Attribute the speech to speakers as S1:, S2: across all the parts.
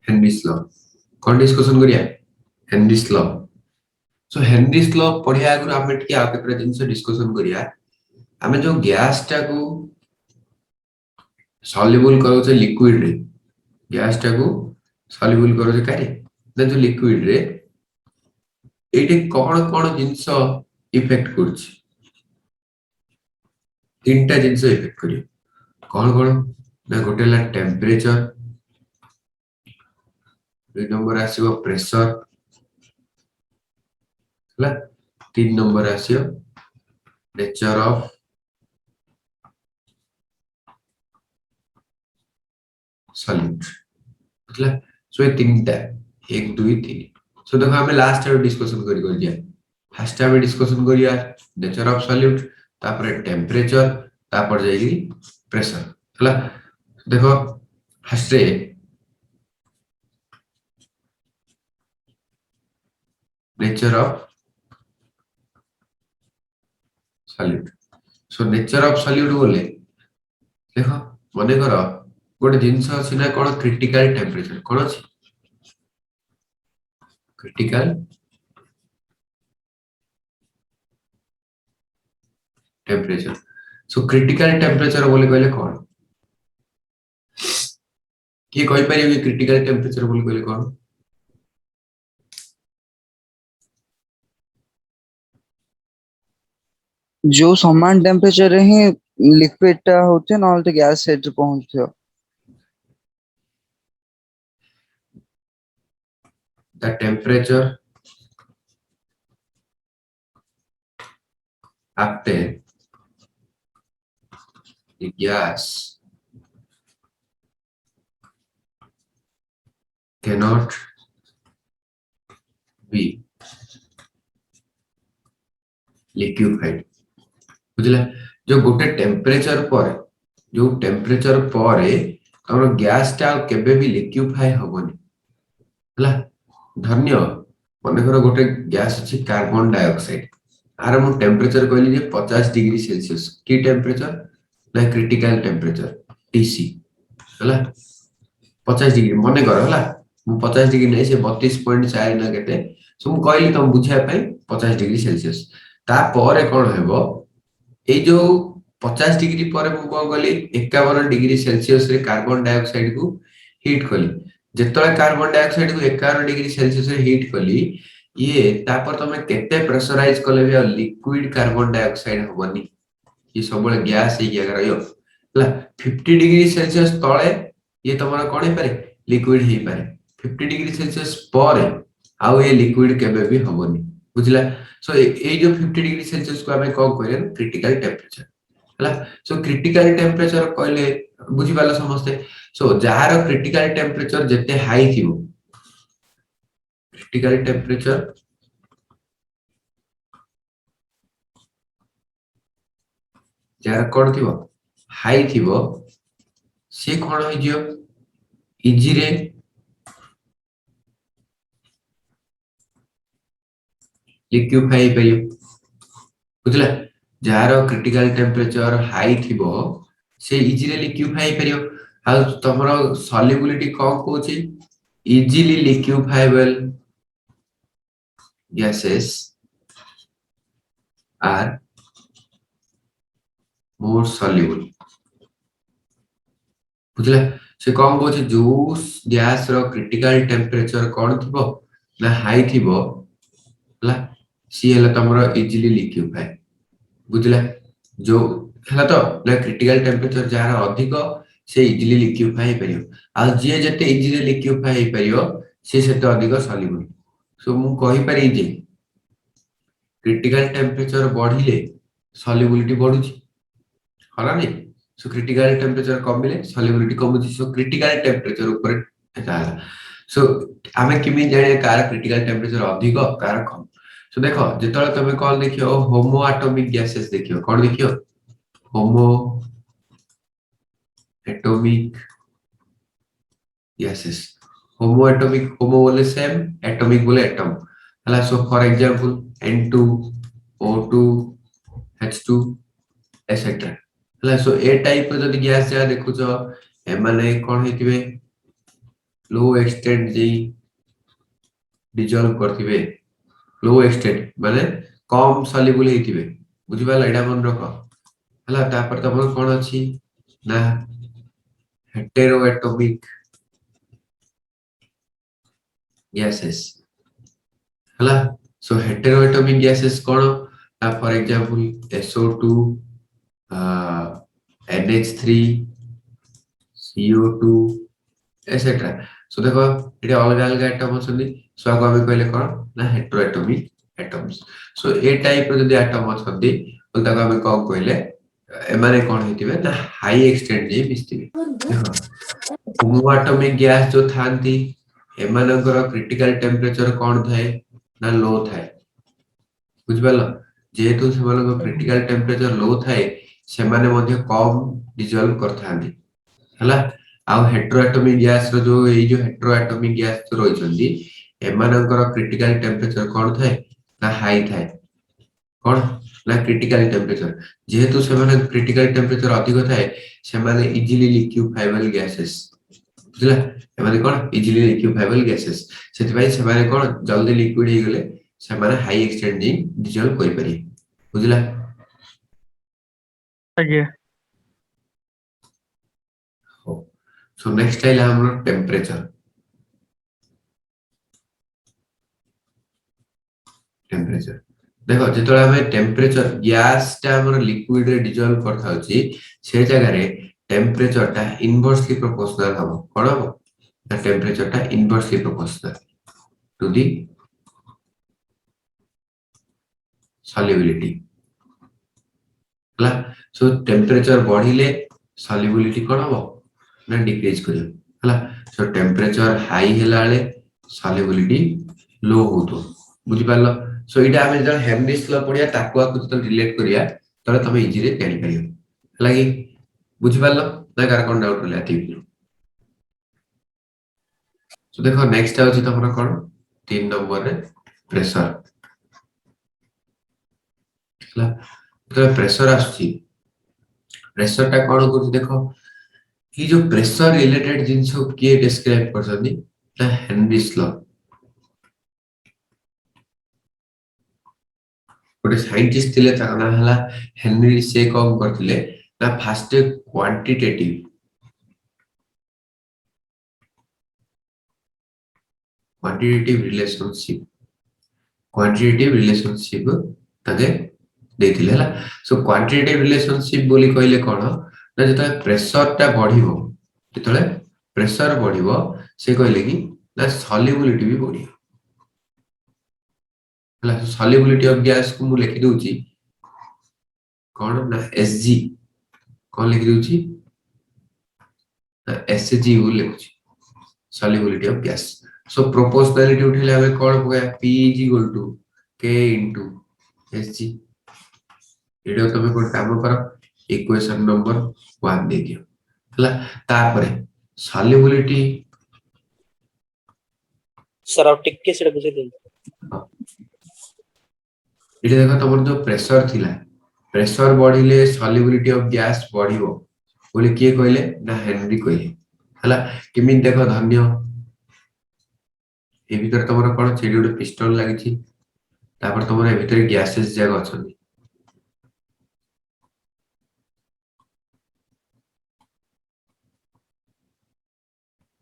S1: Henry's law कौन discussion करिया Henry's law so Henry's law पढ़िया आगु आमे टिके आ केतरा जिंस डिस्कशन करिया आमे जो गैस टा को सॉल्युबल करो से लिक्विड रे गैस टा को सॉल्युबल करो से कारे ना जो लिक्विड रे एटे कौन कौन जिंस इफेक्ट करछि तीनटा जिंस इफेक्ट करियो कौन कौन ना गोटे ला टेम्परेचर दुई नंबर आसीबो प्रेशर हला तीन नंबर आसीबो नेचर ऑफ सॉल्यूट हला सो ये तीनटा 1 2 3 सो देखो हमें लास्ट टाइम डिस्कशन कर दिया फर्स्ट टाइम डिस्कशन करिया नेचर ऑफ सॉल्यूट तापर टेम्परेचर तापर जाई प्रेशर हला देखो first ray nature of solute so nature of solute बोले देखो मने करो गोटे जिंस अछि ना कोन क्रिटिकल टेम्परेचर कोन अछि critical temperature so critical temperature बोले कहले कोन किए कहि परिबे क्रिटिकल टेम्परेचर बोले कहले कोन
S2: जो समान टेम्परेचर रे ही लिक्विड टा होते न तो गैस सेट पहुंचते
S1: the temperature after the gas cannot be liquefied बुझला जो गोटे टेम्परेचर पर जो टेम्परेचर पर हमर गैस टा केबे भी लिक्विफाई होबनी हला धन्य मने करो गोटे गैस अछि कार्बन डाइऑक्साइड आर मु टेम्परेचर कहली जे 50 डिग्री सेल्सियस की टेम्परेचर ना क्रिटिकल टेम्परेचर टीसी हला 50 डिग्री मने करो हला मु 50 डिग्री नै से 32.4 ना केते सो मु कहली तुम बुझिया पई 50 डिग्री सेल्सियस ता परे कोन हेबो ए जो 50 डिग्री पर मु कोन कहली 51 डिग्री सेल्सियस रे कार्बन डाइऑक्साइड को हीट कली जेतले कार्बन डाइऑक्साइड को 51 डिग्री सेल्सियस रे हीट कली ये तापर तमे केते प्रेशराइज कले भी लिक्विड कार्बन डाइऑक्साइड होबनी ये सब गैस ही अगर रहियो हला 50 डिग्री सेल्सियस तळे ये तमरा कोन हे पारे लिक्विड हे पारे 50 डिग्री सेल्सियस पर आउ ये लिक्विड केबे भी होबनी बुझला सो ए जो 50 डिग्री सेल्सियस को हमें कॉल करे क्रिटिकल टेम्परेचर हला सो क्रिटिकल टेम्परेचर कहले बुझी पालो समस्ते सो जार क्रिटिकल टेम्परेचर जते हाई थिबो क्रिटिकल टेम्परेचर जार कोन थिबो हाई थिबो से कोन होई जियो इजी रे लिक्विफाई परियो बुझला जार क्रिटिकल टेम्परेचर हाई थिबो से इजी रे लिक्विफाई परियो आ तमरो सॉल्युबिलिटी कम कोची easily liquefiable gases are more soluble बुझला से कौन कोचे जो गैस रो क्रिटिकल टेम्परेचर कोन थिबो ना हाई थिबो हला सी हला तमरो इजीली लिक्विफाई बुझला जो हला तो ना क्रिटिकल टेम्परेचर जार अधिक से इजीली लिक्विफाई परियो आ जे जते इजीली लिक्विफाई परियो से सेते अधिक सॉल्युबल सो मु कहि पारि जे क्रिटिकल टेम्परेचर बढ़िले सॉल्युबिलिटी बढ़ुची हला नै सो क्रिटिकल टेम्परेचर कमिले सॉल्युबिलिटी कमुची सो क्रिटिकल टेम्परेचर ऊपर एता सो आमे किमि जाने कार क्रिटिकल टेम्परेचर अधिक कार कम सो देखो जेतले तमे कॉल देखियो होमो एटॉमिक गैसेस देखियो कोन देखियो homo atomic gases homo atomic homo बोले सेम एटॉमिक बोले एटम हला so for example N2 O2 H2 etcetera हला सो ए टाइप जदी गैस जा देखुचो ए माने कोन हेतिबे लो एक्सटेंट जे डिजॉल्व करथिबे लो एक्सटेंट माने कम सॉल्युबल हेतिबे बुझि पाला एडा मन रख हला तापर तमर कोन अछि ना हेटेरो एटॉमिक गैसेस हला सो हेटेरो एटॉमिक गैसेस कोन for example SO2 NH3 CO2 etcetera so देखो ये अलग अलग एटम अछंदी सो आको हमें कहले कोन ना हेटेरोएटॉमिक एटम्स सो ए टाइप रो जदी एटम अछंदी तो ताको हमें कोन कहले एमाने कोन हेतिबे ना हाई एक्सटेंट जे मिस्तिबे देखो होमो एटॉमिक गैस जो थांती एमानकर क्रिटिकल टेम्परेचर कोन थाए ना लो थाए बुझ पालो जेहेतु सेमानकर क्रिटिकल टेम्परेचर लो थाए सेमाने मध्ये कम डिजॉल्व करथांती हला आ हेटेरोएटॉमिक गैस रो जो ए जो हेटेरोएटॉमिक गैस जो रहिसंदी एमानकर क्रिटिकल टेम्परेचर कोन थाए ना हाई थाए कोन ना क्रिटिकल टेम्परेचर जेहेतु सेमाने क्रिटिकल टेम्परेचर अधिक थाए सेमाने इजीली लिक्विफाइबल गैसेस बुझला एमाने कोन इजीली लिक्विफाइबल गैसेस सेति भाई सेमाने कोन जल्दी लिक्विड हे गेले सेमाने हाई एक्सटेंट जे डिजॉल्व करि पारि बुझला
S3: आगे
S1: सो नेक्स्ट आइला हमरो टेम्परेचर टेम्परेचर देखो जेतोला हमें टेम्परेचर गैस टा हमर लिक्विड रे डिजॉल्व करथा अछि से जगह रे टेम्परेचर टा इनवर्सली प्रोपोर्शनल हबो कोन हबो द टेम्परेचर टा inversely proportional to the solubility हला सो टेम्परेचर बढ़िले solubility कोन हबो ना डिक्रीज करियो हला सो टेम्परेचर हाई हेला ले solubility लो होतो बुझि पालो सो इटा हमें जण हेनरीज लॉ पढिया ताको आकु तो रिलेट करिया तले तमे इजी रे जानि परियो हला कि बुझि पालो ना कार कोन डाउट होला थी सो देखो नेक्स्ट आउची तमरा कोन 3 नंबर रे प्रेशर हला तो प्रेशर आछी प्रेशर टा कोन करू देखो ये जो प्रेशर रिलेटेड जिंस किए डिस्क्राइब करछनी द हेनरीज लॉ गोटे साइंटिस्ट थिले ता ना हला हेनरी से कम करथिले ना फास्ट क्वांटिटेटिव रिलेशनशिप ताके देथिले हला सो क्वांटिटेटिव रिलेशनशिप बोली कहले कोन ना जता प्रेशर टा बढ़िबो जतले प्रेशर बढ़िबो से कहले कि ना सॉल्युबिलिटी भी बढ़िबो हला सॉल्युबिलिटी ऑफ गैस को मु लिखि दोची कोन ना Sg कोन लिखि दोची ना Sg वो लिखुची solubility of gas so proportionality उठेले हमें कोन हो गया P is equal to K into Sg एडो तमे कोन काम करो इक्वेशन नंबर 1 दे दियो हला तापरे solubility
S3: सर आप टिक के सेटा बुझे दिन
S1: इटे देखो तमर जो प्रेशर थिला प्रेशर बढ़िले solubility of gas बढ़िबो बोले के कहले ना हेनरी कहले हला किमि देखो धन्य ए भीतर तमर कोन छेडी उडे पिस्टन लागिछि तापर तमर ए भीतर गैसेस जाग अछन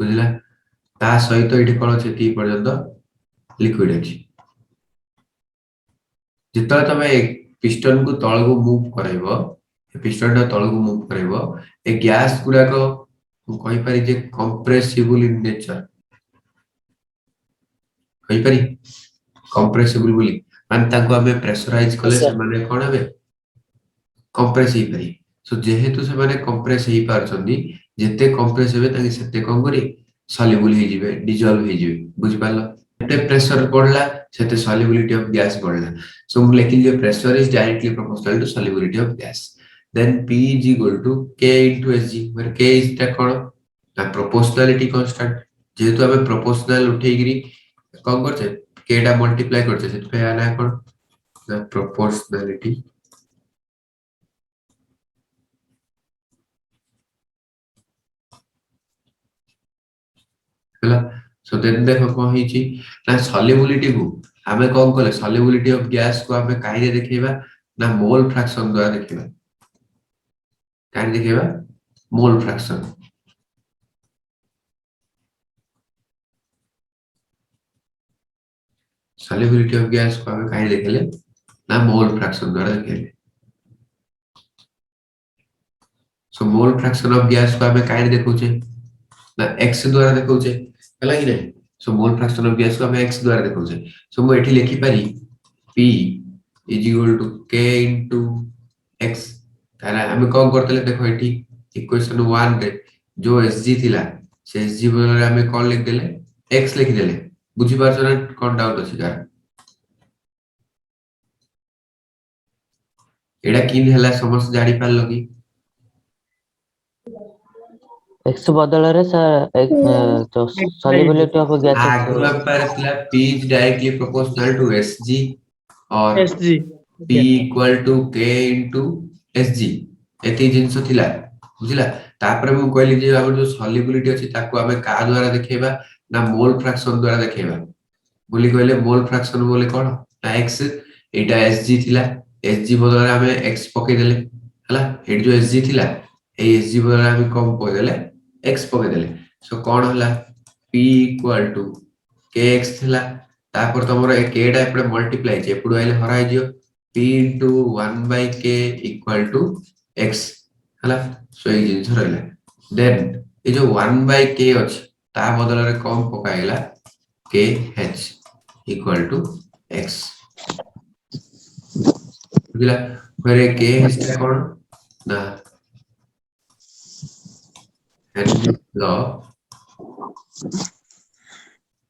S1: बुझला ता सहित एठी कोन छै ती पर्यंत लिक्विड अछि जितना तमे पिस्टन को तळ को मूव करैबो पिस्टन टा तळ को मूव करैबो ए गैस गुडा को कहि पारि जे कंप्रेसिबल इन नेचर कहि पारि कंप्रेसिबल बोली मान ताको हमें प्रेशराइज कले से माने कोन हबे कंप्रेस ही पारि सो जेहेतु से माने कंप्रेस ही पारछंदी जेते कंप्रेस हेबे ताकि सेते कोन करी सॉल्युबल हे जिवे डिजॉल्व हे जिवे बुझ पालो जेते प्रेशर बढ़ला सेते solubility of gas बढ़ला so हम लेकिन जो pressure is directly proportional to solubility of gas then P is equal to K into Sg where K is ता कोन ना proportionality constant जेहेतु हमें proportional उठेगिरी कोन करछे K टा मल्टीप्लाई करछे सेत पे आना कोन ना proportionality हला सो देन देखो कौन हिची ना सॉल्युबिलिटी को हमें कौन कले सॉल्युबिलिटी ऑफ गैस को हमें काहे देखिबा ना मोल फ्रैक्शन द्वारा देखिबा काहे देखिबा mole fraction solubility of gas को हमें काहे देखले ना मोल फ्रैक्शन द्वारा देखले सो मोल फ्रैक्शन ऑफ गैस को हमें काहे देखौचे ना x द्वारा देखौचे हला कि नहीं सो मोल फ्रैक्शन ऑफ गैस को हमें x द्वारा देखौचे सो मु एठी लिखि पारी p is equal to k into x तारा हमें कौन करतले देखो एठी इक्वेशन 1 रे जो sg थिला से sg बदले हमें कौन लिख देले x लिख देले बुझी पारछ ना कौन डाउट अछि का एडा किन हला समस्त जाडी पारलो कि
S4: एक्स बदଳରେ सर solubility of gas
S1: आगुआ पर थिला p is directly proportional to sg और
S3: SG.
S1: p equal to k into sg एती जिंस थिला बुझिला तापर मु कहली जे हमर जो सॉल्युबिलिटी अछि ताको हमें का द्वारा देखेबा ना मोल फ्रैक्शन द्वारा देखेबा बोली कहले मोल फ्रैक्शन बोले कोन ना x एटा sg थिला sg बदले हमें x पके देले हला एट जो sg थिला ए sg बदले हमें कम पके देले x पके देले सो कोन हला p equal to kx थिला तापर तमरो ए k टा एपडे मल्टीप्लाई जे एपडो आइले हराई जियो p into 1 by k equal to x हला सो ए जिंस रहला देन ए जो 1 by k अछि ता बदल रे कम पकाइला k h equal to x बुझला फिर k h ता कोन ना Henry's law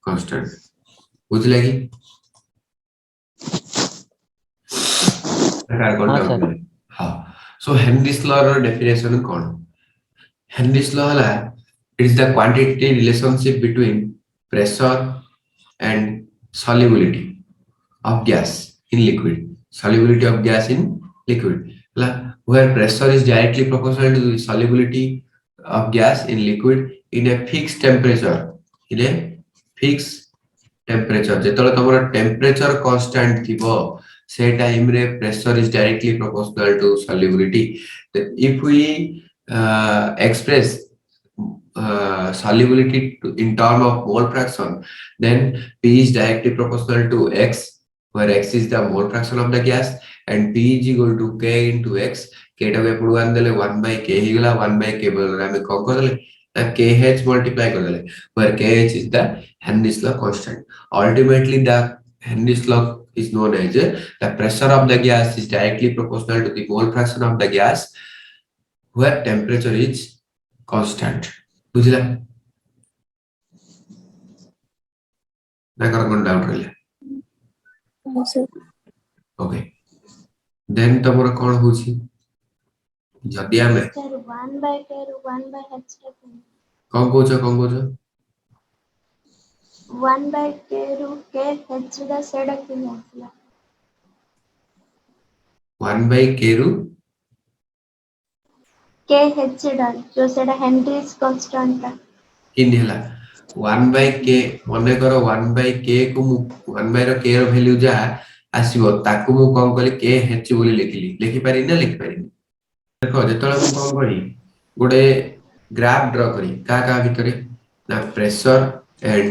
S1: constant बुझला कि प्रकार कोन
S4: हाँ,
S1: डाउट
S4: सर।
S1: हां सो Henry's law रो डेफिनेशन कोन Henry's law हला it is the quantitative relationship between pressure and solubility of gas in liquid solubility of gas in liquid hela where pressure is directly proportional to the solubility of gas in liquid in a fixed temperature in a fixed temperature जेतले तमरा temperature constant थिबो से time रे pressure is directly proportional to solubility if we express solubility in term of mole fraction then p is directly proportional to x where x is the mole fraction of the gas and p is equal to k into x k टा के पुरवान देले 1 by k ही गला 1 by k बदले हमें कौन कर देले ना kh multiply कर देले where kh is the Henry's law constant ultimately the Henry's law is known as the pressure of the gas is directly proportional to the mole fraction of the gas where temperature is constant बुझला ना कर कोन doubt रहले okay then तमरो कोन होछि जदि हमें
S5: sir 1 by k 1 by h
S1: कोन कोछ
S5: 1 by k ru k h दा सेडा कि होतला
S1: 1 by k रू
S5: k h दा जो सेडा हेनरीज कांस्टेंट ता
S1: किन हला 1 by k मने करो 1 by k को 1 by रो k रो वैल्यू जा आसीबो ताकू मु कोन कली k h बोली लिखि पारि ना लिखि पारि देखो जेतले मु कोन करी गोटे ग्राफ ड्रा करी का भितरे ना प्रेशर एंड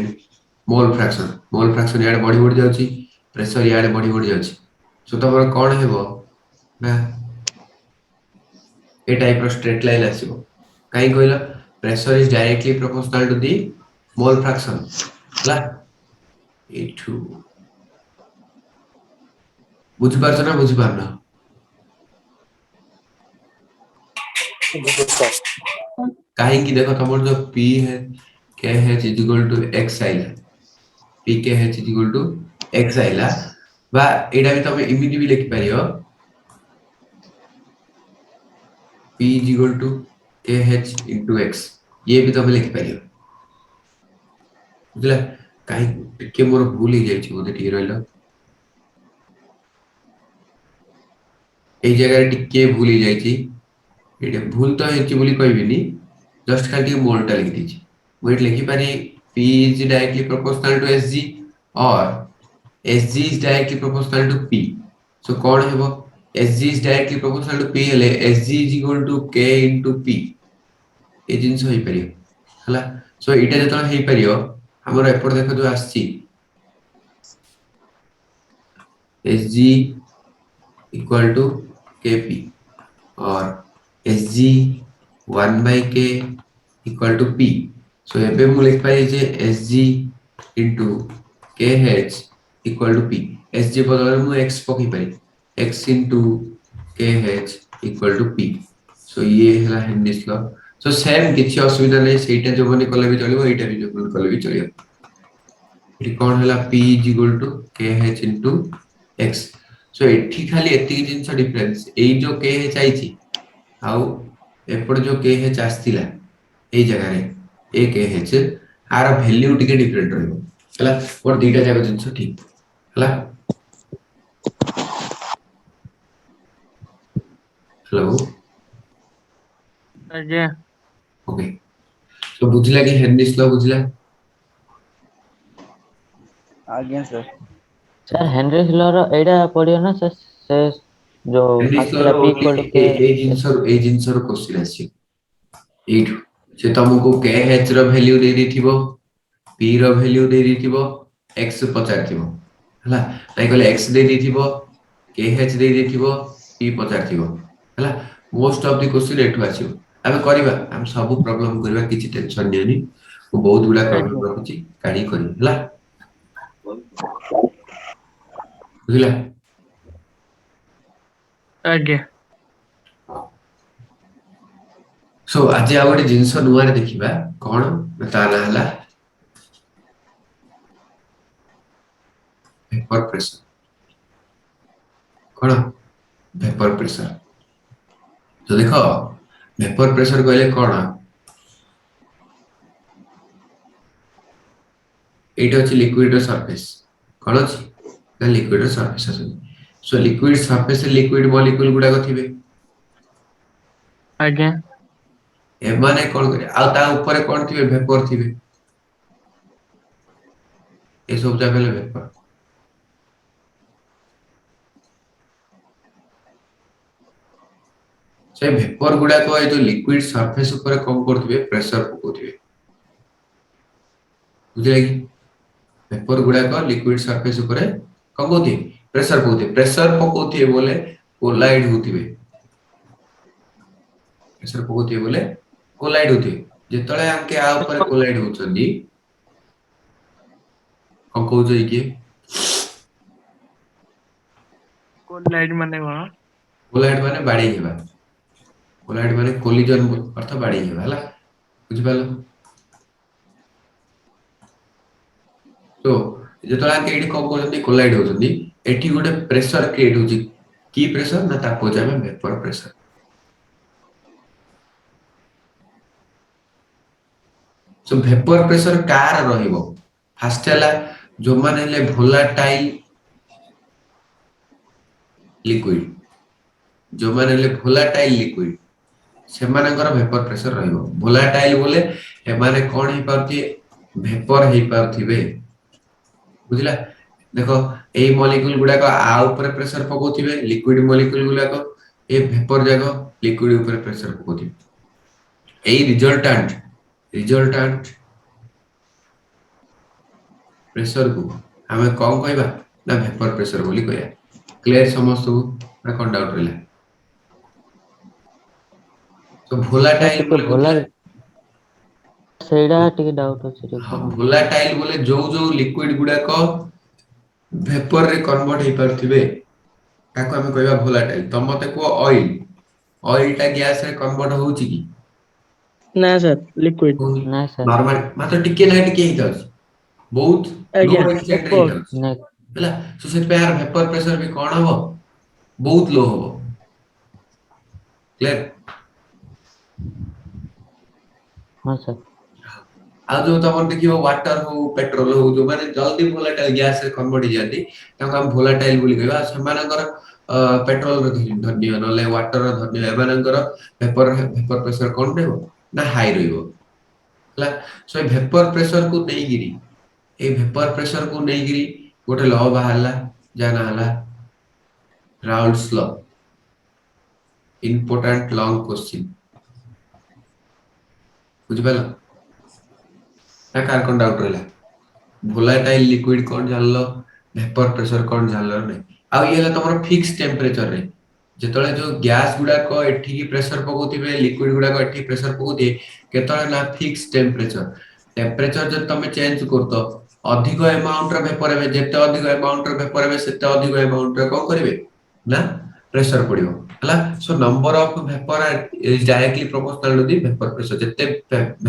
S1: मोल फ्रैक्शन याड बढ़ी जाउची प्रेशर याड बढ़ी जाउची सो तमर कोन हेबो ना ए टाइप रो स्ट्रेट लाइन आसीबो काई कहला pressure is directly proportional to the mole fraction ला ए2 बुझि पारछ ना बुझि पारना काहे कि देखो तमर जो p है k है इज इक्वल टू x आइला p k है इज इक्वल टू x आइला बा एडा भी तमे इमिडी भी लिखि पारियो p is equal to kh into x ये भी तमे लिखि पारियो बुझला काहे टिके मोर भूल ही जाई छी ओते ठीक रहलो ए जगह टिके भूल ही जाई छी एटे भूल तो हेची बोली कहबिनी जस्ट खाली मोलटा लिखि दी छी वेट लिखि पारी P is directly proportional to SG or SG is directly proportional to P. So कौन है वो? SG is directly proportional to P हेले SG is equal to K into P. ये जिनिस होई परियो हला. So इटा जतन हेई परियो हमर एपट देखो जो आछि SG equal to KP or SG 1 by K equal to P. So एबे मु लिख पाई जे SG into KH equal to P. SG बदल मु X पकई pi X into KH equal to P. So ये हला हेनरिस लॉ. So सेम किछि असुविधा नै सेटा जो बने कले भी चलिबो एटा भी जो बने कले भी चलिबो. इट कोन हला P is equal to KH into X. So एठी खाली एति जिंस डिफरेंस एई जो KH आइछि आउ एपड़ जो KH आस्तिला एई जगह रे ए KH आर वैल्यू टिके डिफरेंट रहइबो हला. और दीटा जाक जिंस ठीक हला. हेलो
S6: ଆଜ୍ଞା
S1: ओके. तो बुझिला कि हेनरिस लॉ बुझिला.
S2: आज्ञा सर.
S4: सर हेनरी हिलर एडा पडियो ना सर से जो
S1: हेनरिस लॉ
S4: आसला
S1: रो
S4: p इक्वल टू k
S1: ए जिंस रो क्वेश्चन आछि एठु से तुमको KH रो वैल्यू दे दिथिबो P रो वैल्यू दे दिथिबो X पचारथिबो हला. नाइ कहले X दे दिथिबो KH दे दिथिबो P पचारथिबो हला. मोस्ट ऑफ द क्वेश्चन एठु आछिबो. आमे करिबा हम सब प्रॉब्लम करिबा किछि टेंशन नेनी. वो बहुत गुडा प्रॉब्लम रखुची काढी करी हला. बुझिला.
S6: ଆଜ୍ଞା
S1: सो आज आ गोटे जिंस नुआ रे देखिबा कोन ता ना हला वेपर प्रेशर. कोन वेपर प्रेशर. तो देखो वेपर प्रेशर कहले कोन एटा अछि लिक्विड सरफेस कोन अछि ना लिक्विड सरफेस अछि. So liquid surface liquid molecule गुडा थिबे
S6: ଆଜ୍ଞା
S1: एमाने कोन करे आ ता ऊपर कोन थिबे वेपर थिबे ए सब जागले वेपर. से वेपर गुडा को ए जो लिक्विड सरफेस ऊपर कोन करथिबे प्रेशर पकोथिबे. बुझले कि वेपर गुडा को लिक्विड सरफेस ऊपर कोन कोथि प्रेशर पकोथिबे. प्रेशर पकोथिबे बोले कोलाइड होथिबे. प्रेशर पकोथिबे बोले कोलाइड होथिबे. जेतळे आके आ ऊपर कोलाइड होचंदी कोन कहउजै कि
S6: କୋଲାଇଡ୍ ମାନେ କଣ?
S1: कोलाइड माने बाडी हेबा. कोलाइड माने कोलिजन अर्थ बाडी हेबा हला. बुझि पालो. तो जेतळे आके एठी कोन कहउजंदी कोलाइड होचंदी एठी गोटे प्रेशर क्रिएट होची. की प्रेशर ना ता कोजा में वेपर प्रेशर. सो वेपर प्रेशर कार रहिबो फास्ट हला जो माने ले वोलाटाइल लिक्विड जो माने ले वोलाटाइल लिक्विड से मानकर वेपर प्रेशर रहिबो. वोलाटाइल बोले ए माने कोन हे परथि वेपर हे परथिबे. बुझिला. देखो ए मॉलिक्यूल गुडा को आ ऊपर प्रेशर पकोथिबे लिक्विड मॉलिक्यूल गुडा को ए वेपर जाको लिक्विड ऊपर प्रेशर पकोथिबे. ए रिजल्टेंट प्रेशर को हमें कौन कहबा ना वेपर प्रेशर बोली कहया. क्लियर समस्त को ना कोन डाउट रहला. तो वोलाटाइल
S4: ଟିକେ
S1: बोले
S4: ଭଲ
S1: बुझिला.
S4: ସେଇଟା ଟିକେ डाउट ଅଛି ଟିକେ
S1: हां
S4: କହୁନ।
S1: वोलाटाइल बोले जो लिक्विड गुडा को वेपर रे कन्वर्ट हे परथिबे ताको हमें कहबा वोलाटाइल. तो मते को ऑयल टा गैस रे कन्वर्ट होउची की
S3: ନା ସାର୍ ଲିକ୍ୱିଡ
S4: ନାଇଁ ସାର୍
S1: नॉर्मल मात्र टिके ना टिके ही जाउछ बहुत लो
S3: ଆଜ୍ଞା
S1: एक्सटेंट रे
S3: ଅଳ୍ପ
S1: जाउछ
S4: ନାଇଁ
S1: हला. सो से पे यार वेपर प्रेशर भी कोन हबो बहुत लो हबो. क्लियर.
S4: ହଁ ସାର୍
S1: आ जो तमन देखिबो वाटर हो पेट्रोल हो जो माने जल्दी वोलाटाइल गैस रे कन्वर्ट हो जाती ताको हम वोलाटाइल बोली कहबा. समानकर पेट्रोल रो धन्य नले वाटर रो धन्य एमानकर वेपर प्रेशर कोन रहबो ना हाई रहबो. हला सो वेपर प्रेशर को नेगिरी ए वेपर प्रेशर को नेगिरी गोटे लॉ बाहरला जा ना हला Raoult's law important long question बुझ पाला ना कार कोन डाउट रहला volatile liquid कोन जानलो वेपर प्रेशर कोन जानलो नै आ ये हला तमरो फिक्स टेंपरेचर रे जेतले जो गैस गुडा को एठी की प्रेशर पकोतिबे लिक्विड गुडा को एठी प्रेशर पकोति केतले ना फिक्स टेंपरेचर टेंपरेचर जब तमे चेंज करतो अधिक अमाउंट रे वेपर हेबे जेते अधिक अमाउंट रे वेपर हेबे सेते अधिक अमाउंट रे कोन करिवे ना प्रेशर पड़ियो हला so number of vapour is directly proportional to the vapour pressure जेते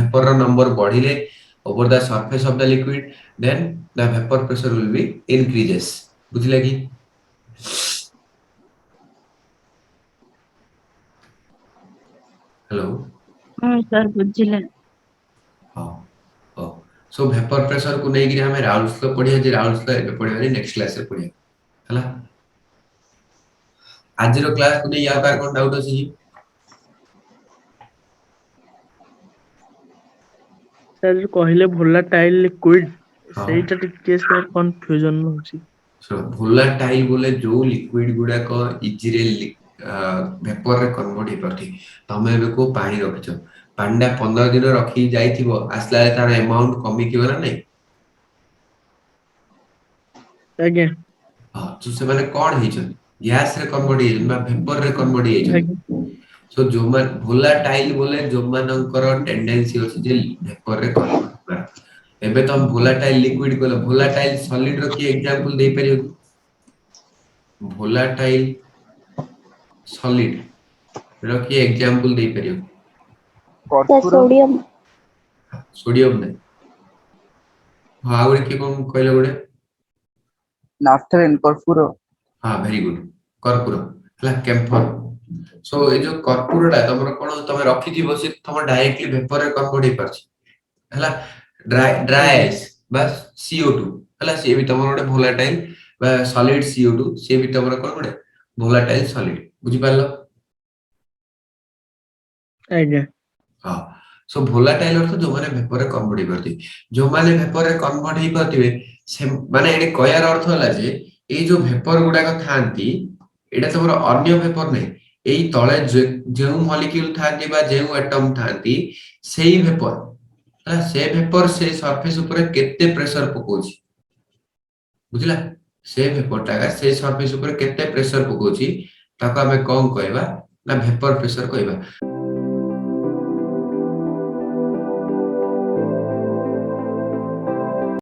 S1: वेपर रो नंबर बढ़िले over the surface of the liquid then the vapor pressure will be increases बुझिला कि हेलो
S3: हाँ सर बुझिले
S1: हां ओ सो वेपर प्रेशर को नै कि हमें राउल्स लॉ पढ़िया जे राउल्स लॉ एबे पढ़िया नेक्स्ट क्लास रे पढ़िया हला आज रो क्लास को नै या कार कोन डाउट अछि
S3: सर जो कहले volatile liquid
S1: हाँ।
S3: ସେଇଟା ଟିକେ सर confusion होची
S1: सो volatile बोले जो लिक्विड गुडा को इजीली वेपर रे कन्वर्ट हे परथि तमे एबे को पानी रखिछ पांडा 15 दिन रखी जाइथिबो आसला तार अमाउंट कमी किबो ना नै
S3: आगे
S1: हां तो से माने कोन हे छ गैस रे कन्वर्ट हे ना वेपर रे कन्वर्ट हे छ
S3: आगे
S1: सो जो मन volatile बोले जो मानकर टेंडेंसी अछि जे वेपर रे कन्वर्ट करा एबे तो हम volatile liquid Cola volatile solid रो की एग्जांपल दे परियो volatile solid रो की एग्जांपल दे परियो
S5: सर
S2: कर्पूर
S5: सोडियम
S1: सोडियम नै हां आउरे की कोन कहले गोडे
S2: नाफ्थलीन कर्पूर
S1: हां वेरी गुड कर्पूर हला कैम्फर सो ए जो कर्पूरटा तमरो कोन तमे रखि दिबो से तम डायरेक्टली वेपर रे कन्वर्ट हे परछि हला ड्राई आइस बस CO2 हला से भी तमरो गोटे volatile बा सॉलिड CO2 से भी तमरो कोन गोटे volatile solid बुझि पालो
S3: आगे
S1: हां सो volatile अर्थ जो माने वेपर रे कन्वर्ट हे परथि जो माने वेपर रे कन्वर्ट हे परथिबे से माने एने कयार अर्थ होला जे ए जो वेपर गुडा को थांती एटा तमरो अन्य वेपर नै एई तळे जे मॉलिक्यूल थांती बा जे एटम थांती सेही वेपर हला से वेपर से सरफेस ऊपर केते प्रेशर पकोछि बुझिला से वेपर टाका से सरफेस ऊपर केते प्रेशर पकोछि ताको हमें कोन कहबा ना वेपर प्रेशर कहबा